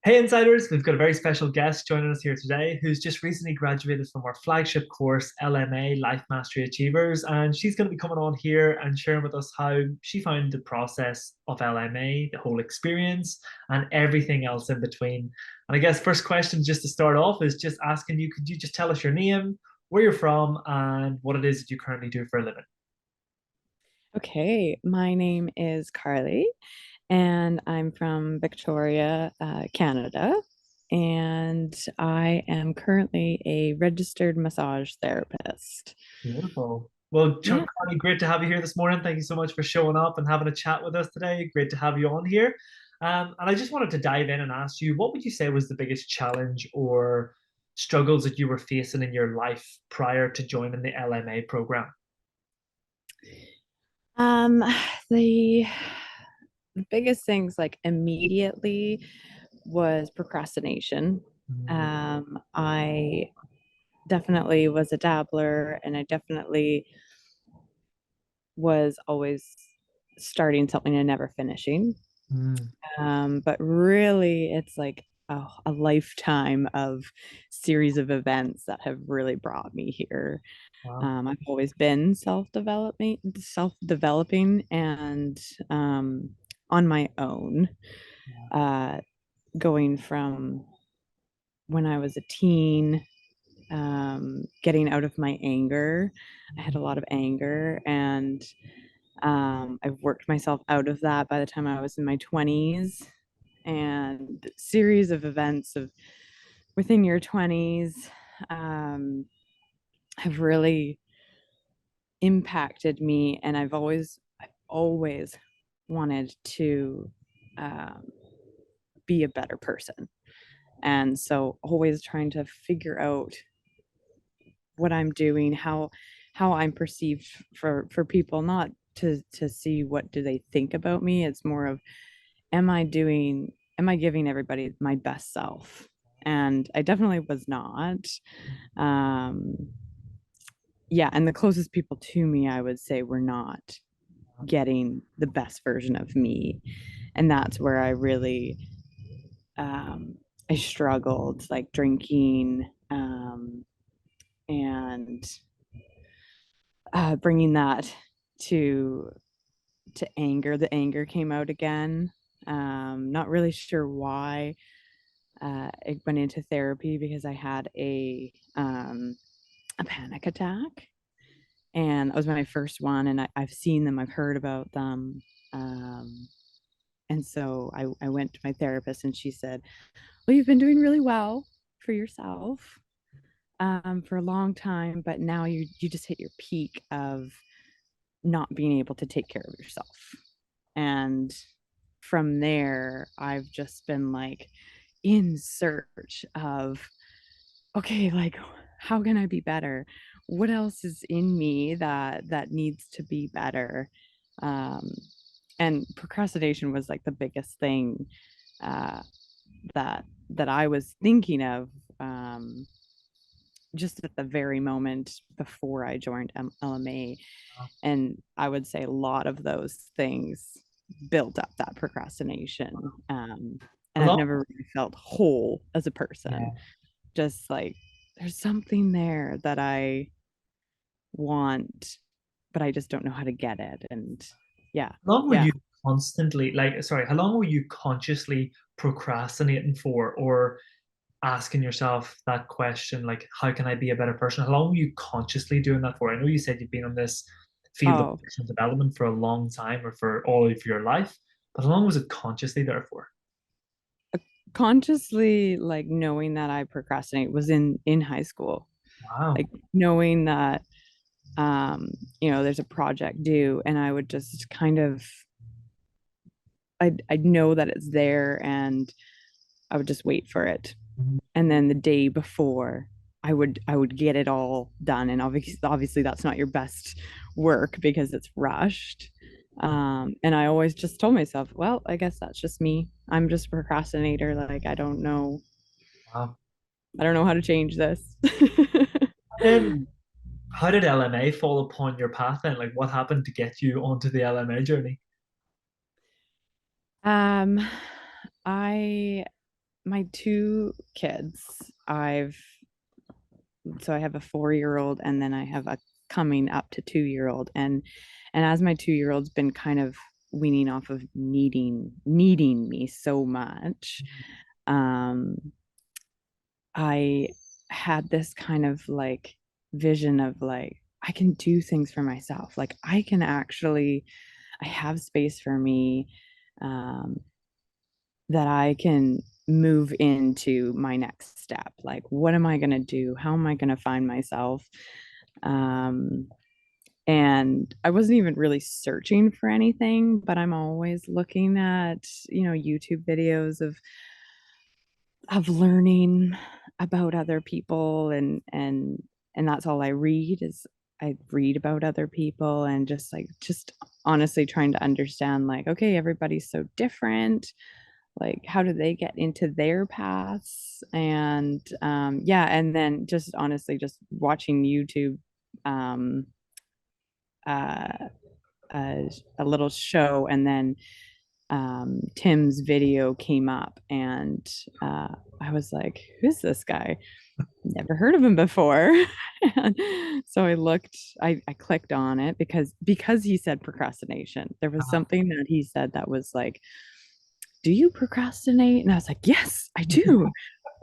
Hey Insiders, we've got a very special guest joining us here today who's just recently graduated from our flagship course, LMA Life Mastery Achievers. And she's going to be coming on here and sharing with us how she found the process of LMA, the whole experience, and everything else in between. And I guess first question just to start off is just asking you, could you just tell us your name, where you're from, and what it is that you currently do for a living? Okay, my name is Carly, and I'm from Victoria, Canada, and I am currently a registered massage therapist. Beautiful. Well, Yeah. Connie, great to have you here this morning. Thank you so much for showing up and having a chat with us today. Great to have you on here. And I just wanted to dive in and ask you, what would you say was the biggest challenge or struggles that you were facing in your life prior to joining the LMA program? Um, the biggest things like immediately was procrastination. Mm, I definitely was a dabbler, and I definitely was always starting something and never finishing. mm, But really, it's like a lifetime of series of events that have really brought me here. wow. I've always been self-developing, and on my own, Yeah. uh, going from when I was a teen, getting out of my anger. I had a lot of anger, and I've worked myself out of that by the time I was in my 20s, and series of events of within your 20s um, have really impacted me, and I've always wanted to um, be a better person, and so always trying to figure out what I'm doing, how I'm perceived for people, not to see what do they think about me. It's more of, am I giving everybody my best self? And I definitely was not. Um, yeah, and the closest people to me, I would say, were not getting the best version of me. And that's where I really um I struggled, like drinking, and bringing that to anger. The anger came out again. Not really sure why. I went into therapy because I had a panic attack, and that was my first one. And I've seen them, I've heard about them, and so I went to my therapist, and she said, "Well, you've been doing really well for yourself for a long time, but now you just hit your peak of not being able to take care of yourself." And from there, I've just been like in search of, okay, like, how can I be better? What else is in me that needs to be better? Um, and procrastination was like the biggest thing uh, that I was thinking of, just at the very moment before I joined LMA. And I would say a lot of those things built up that procrastination. How And I've long? never really felt whole as a person. Yeah. Just like there's something there that I want, but I just don't know how to get it. And yeah, How long were yeah. you constantly, like, sorry, how long were you consciously procrastinating for, or asking yourself that question, like, how can I be a better person? How long were you consciously doing that for? I know you said you've been on this field of Oh, personal development for a long time or for all of your life, but how long was it consciously there for? consciously, like knowing that I procrastinate was in high school. Wow. Like knowing that there's a project due, and I would just kind of, I'd know that it's there, and I would just wait for it. And then the day before, I would get it all done. And obviously that's not your best work because it's rushed. And I always just told myself, well, I guess that's just me. I'm just a procrastinator. Like Wow. I don't know how to change this. Then how did LMA fall upon your path then? Like, what happened to get you onto the LMA journey? um I my two kids, I've so I have a 4-year-old and then I have a coming up to 2-year-old, and as my 2-year-old's been kind of weaning off of needing me so much, um I had this kind of like vision of like I can do things for myself. Like I can actually I have space for me, um that I can move into my next step. Like, what am I going to do? How am I going to find myself? Um, and I wasn't even really searching for anything, but I'm always looking at, YouTube videos of learning about other people, and that's all I read is I read about other people, and just honestly trying to understand, like, okay, everybody's so different, like how do they get into their paths, and yeah, and then just honestly just watching YouTube, um uh a little show, and then Tim's video came up, and I was like, who's this guy? Never heard of him before. And so I clicked on it because he said procrastination. There was something that he said that was like, do you procrastinate? And I was like, yes, I do.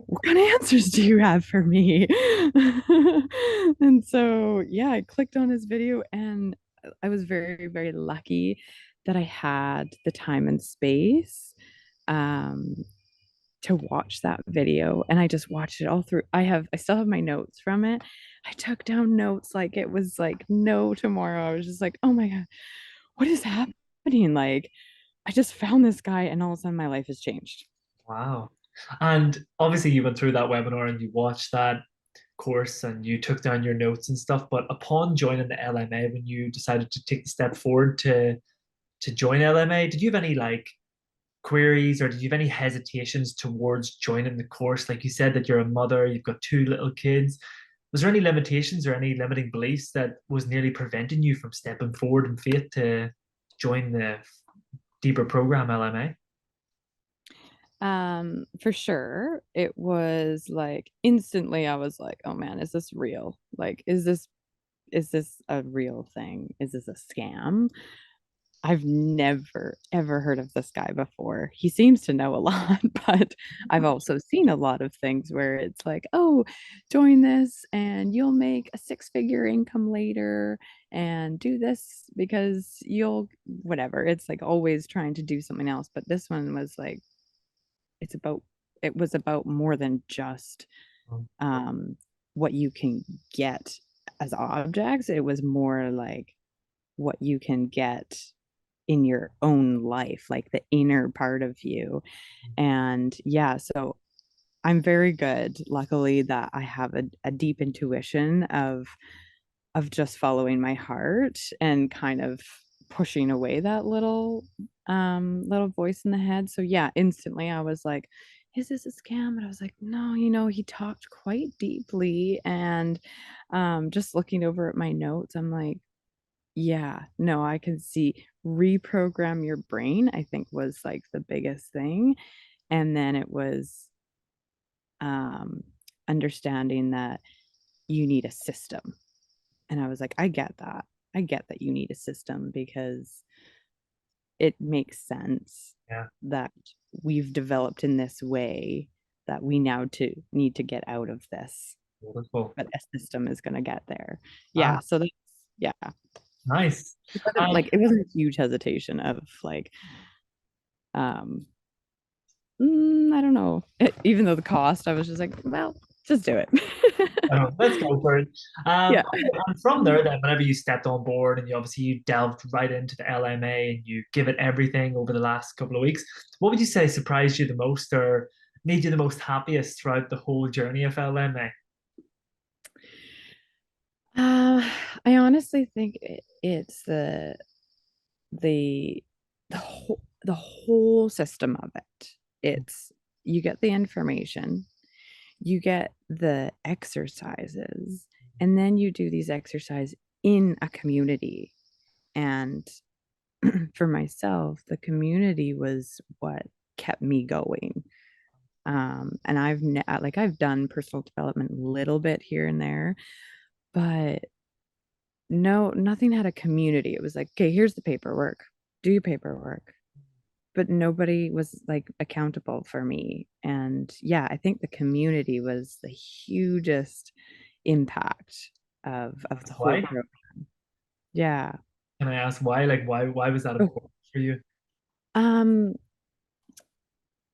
What kind of answers do you have for me? And so, yeah, I clicked on his video, and I was very, very lucky that I had the time and space, um, to watch that video. And I just watched it all through. I still have my notes from it. I took down notes like it was like no tomorrow. I was just like, oh my God, what is happening? Like, I just found this guy, and all of a sudden my life has changed. Wow. And obviously, you went through that webinar and you watched that course and you took down your notes and stuff. But upon joining the LMA, when you decided to take the step forward to join LMA, did you have any like queries or did you have any hesitations towards joining the course? Like you said that you're a mother, you've got two little kids. Was there any limitations or any limiting beliefs that was nearly preventing you from stepping forward in faith to join the deeper program LMA? For sure. It was like instantly I was like, oh man, is this real? Like, is this a real thing? Is this a scam? I've never ever heard of this guy before. He seems to know a lot, but I've also seen a lot of things where it's like, oh, join this and you'll make a six-figure income later, and do this because you'll whatever. It's like always trying to do something else. But this one was like, it's about it was about more than just um what you can get as objects. It was more like what you can get in your own life, like the inner part of you. And yeah, so I'm very good, luckily, that I have a deep intuition of just following my heart and kind of pushing away that little voice in the head. So yeah, instantly I was like, is this a scam? And I was like, no, he talked quite deeply, and just looking over at my notes, I'm like, yeah, no, I can see reprogram your brain, I think was like the biggest thing. And then it was um understanding that you need a system. And I was like, I get that. I get that you need a system because it makes sense Yeah, that we've developed in this way, that we now to need to get out of this, wonderful. but a system is going to get there. Ah, Yeah, so that's yeah. nice. It wasn't And like it wasn't a huge hesitation of like um I don't know. Even though the cost, I was just like, well, just do it. let's go for it. Yeah. And from there, then, whenever you stepped on board and you delved right into the LMA and you give it everything over the last couple of weeks, what would you say surprised you the most or made you the most happiest throughout the whole journey of LMA? Uh, I honestly think it's the the whole system of it. It's you get the information, you get the exercises, and then you do these exercises in a community. And for myself, the community was what kept me going. And I've done personal development a little bit here and there, but no, nothing had a community. It was like, okay, here's the paperwork, do your paperwork. But nobody was like accountable for me. And yeah, I think the community was the hugest impact of That's the whole why. program. Yeah. Can I ask why? Like, why was that Oh, important for you? um,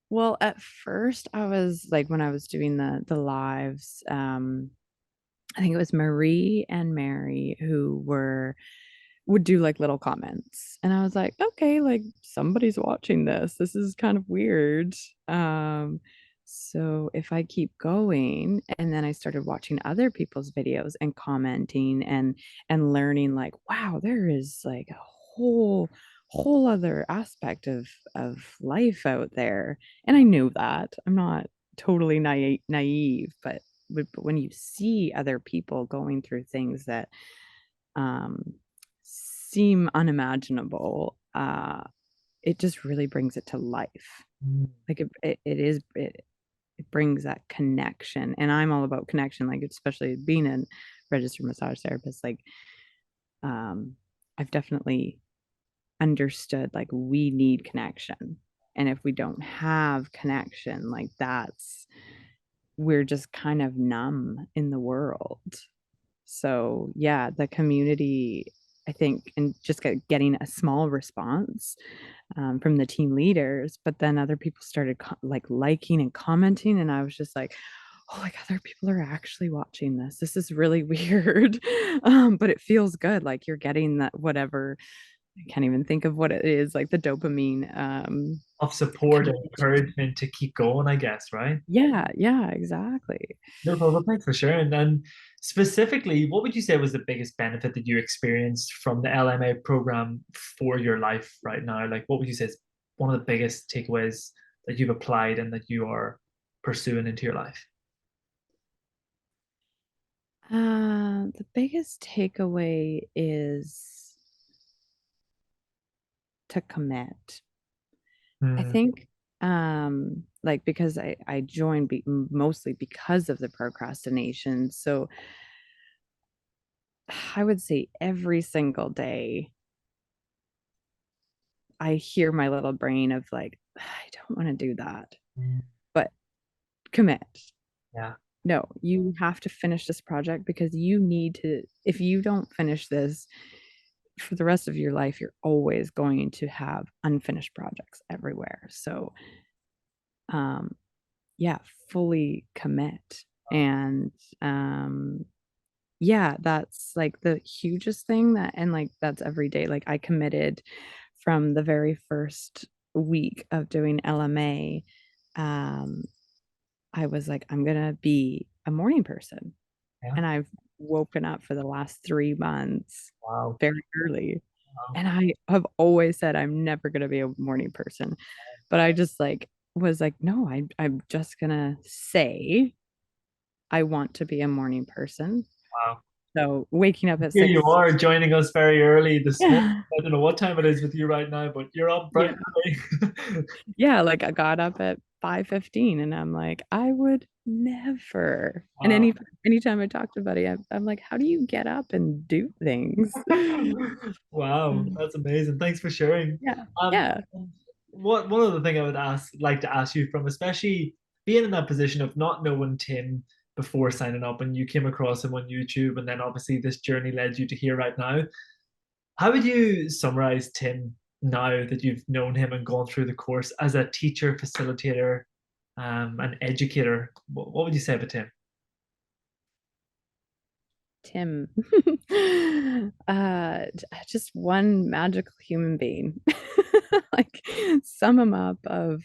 well, at first I was like when I was doing the lives, I think it was Marie and Mary who would do like little comments. And I was like, okay, like somebody's watching this. This is kind of weird. Um, so if I keep going, and then I started watching other people's videos and commenting and learning like, wow, there is like a whole other aspect of life out there. And I knew that. I'm not totally naive, but when you see other people going through things that um, seem unimaginable, it just really brings it to life. Mm, Like it brings that connection, and I'm all about connection. Like especially being a registered massage therapist, like um, I've definitely understood like we need connection, and if we don't have connection, like that's we're just kind of numb in the world. So yeah, the community, I think, and just getting a small response from the team leaders, but then other people started like liking and commenting, and I was just like, oh, like other people are actually watching this. This is really weird, but it feels good. Like you're getting that whatever. I can't even think of what it is, like the dopamine of support and connection. encouragement to keep going, I guess, right? Yeah, yeah, exactly. No problem, thanks for sharing. And specifically, what would you say was the biggest benefit that you experienced from the LMA program for your life right now? Like, what would you say is one of the biggest takeaways that you've applied and that you are pursuing into your life? The biggest takeaway is to commit. I Mm, think like because I joined mostly because of the procrastination. So I would say every single day I hear my little brain of like I don't want to do that. mm, But commit. yeah. No, you have to finish this project because you need to, if you don't finish this for the rest of your life, you're always going to have unfinished projects everywhere. So um yeah, fully commit. And um yeah, that's like the hugest thing that, and like that's every day. Like I committed from the very first week of doing LMA. um I was like, I'm gonna be a morning person, Yeah. and I've woken up for the last 3 months Wow. very early. Wow. And I have always said I'm never gonna be a morning person, but I just like was like, no, I'm just gonna say I want to be a morning person. Wow. So waking up at Here you 6, are joining us very early this morning. yeah, I don't know what time it is with you right now, but you're up bright yeah, and early. yeah. Like I got up at 5:15, and I'm like, I would never. And Wow. anytime I talk to buddy, I'm like, how do you get up and do things? Wow, Mm. that's amazing. Thanks for sharing. Yeah, Um, yeah. what one other thing I would like to ask you from, especially being in that position of not knowing Tim before signing up, and you came across him on YouTube, and then obviously this journey led you to here right now. How would you summarize Tim now that you've known him and gone through the course as a teacher, facilitator, an educator? What would you say about Tim? Tim. Just one magical human being. Like sum him up of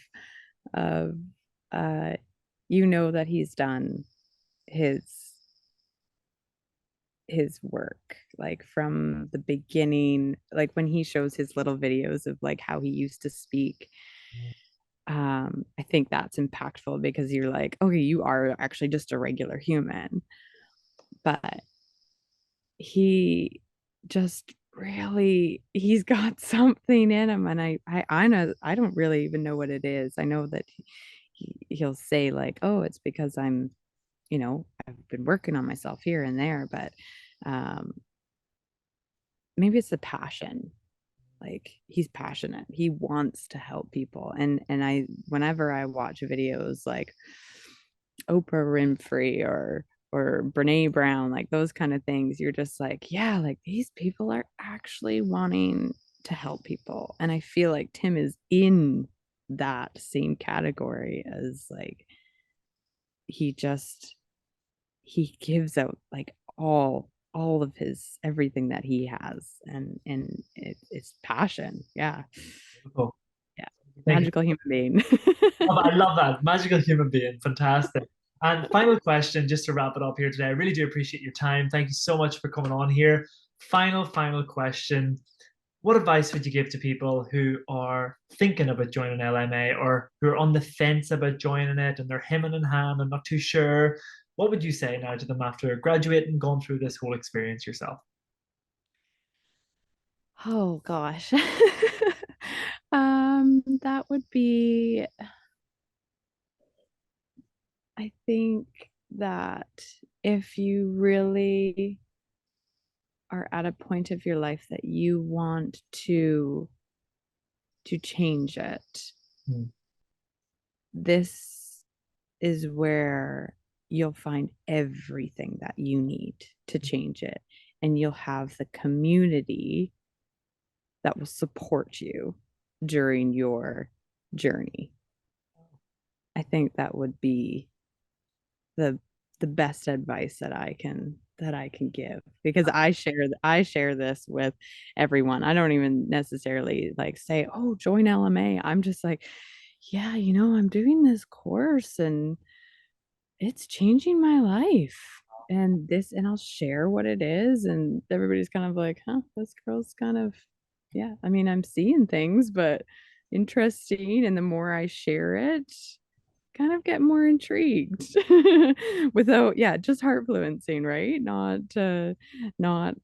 uh you know that he's done his his work like from the beginning, like when he shows his little videos of like how he used to speak. I think that's impactful because you're like, okay, you are actually just a regular human, but he just really he's got something in him, and I know I don't really even know what it is. I know that he'll say like, oh, it's because I'm, I've been working on myself here and there, but um maybe it's the passion. Like he's passionate, he wants to help people. And I, whenever I watch videos like Oprah Winfrey or Brene Brown, like those kind of things, you're just like, yeah, like these people are actually wanting to help people. And I feel like Tim is in that same category as like he just he gives out like all of his everything that he has, and it's passion. Yeah. Cool. Yeah. Thank you. Magical human being. I love that. Magical human being. Fantastic. And final question, just to wrap it up here today. I really do appreciate your time. Thank you so much for coming on here. Final question. What advice would you give to people who are thinking about joining LMA or who are on the fence about joining it and they're hemming and hawing and not too sure? What would you say now to them after graduating and going through this whole experience yourself? Oh gosh. That would be, I think that if you really are at a point of your life that you want to change it, Hmm. this is where you'll find everything that you need to change it. And you'll have the community that will support you during your journey. I think that would be the the best advice that I can give, because I share this with everyone. I don't even necessarily like say, "Oh, join LMA." I'm just like, "Yeah, I'm doing this course and it's changing my life." And I'll share what it is, and everybody's kind of like, "Huh, this girl's kind of, yeah, I mean, I'm seeing things, but interesting." And the more I share it, kind of get more intrigued without, yeah, just heart fluencing, right? Not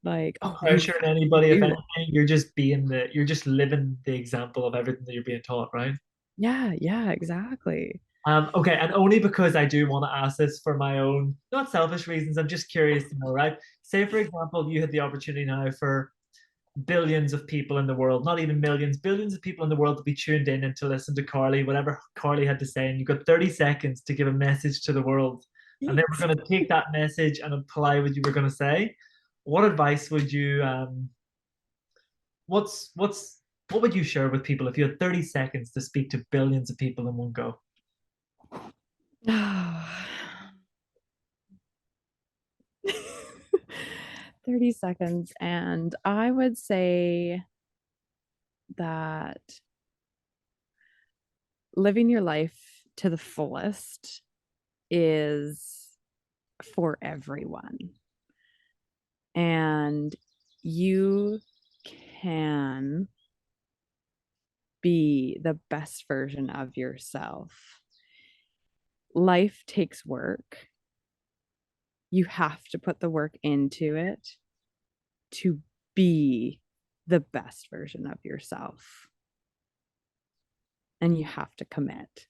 like, Not oh, you pressuring have to anybody, if do it. anything. You're just living the example of everything that you're being taught, right? Yeah, yeah, exactly. Okay, and only because I do want to ask this for my own, not selfish reasons, I'm just curious to know, right? Say, for example, you had the opportunity now for billions of people in the world, not even millions, billions of people in the world to be tuned in and to listen to Carly, whatever Carly had to say, and you got 30 seconds to give a message to the world. And they were Yeet. going to take that message and apply what you were going to say. What advice would you, what's, what would you share with people if you had 30 seconds to speak to billions of people in one go? 30 seconds. And I would say that living your life to the fullest is for everyone. And you can be the best version of yourself. Life takes work. You have to put the work into it to be the best version of yourself. And you have to commit.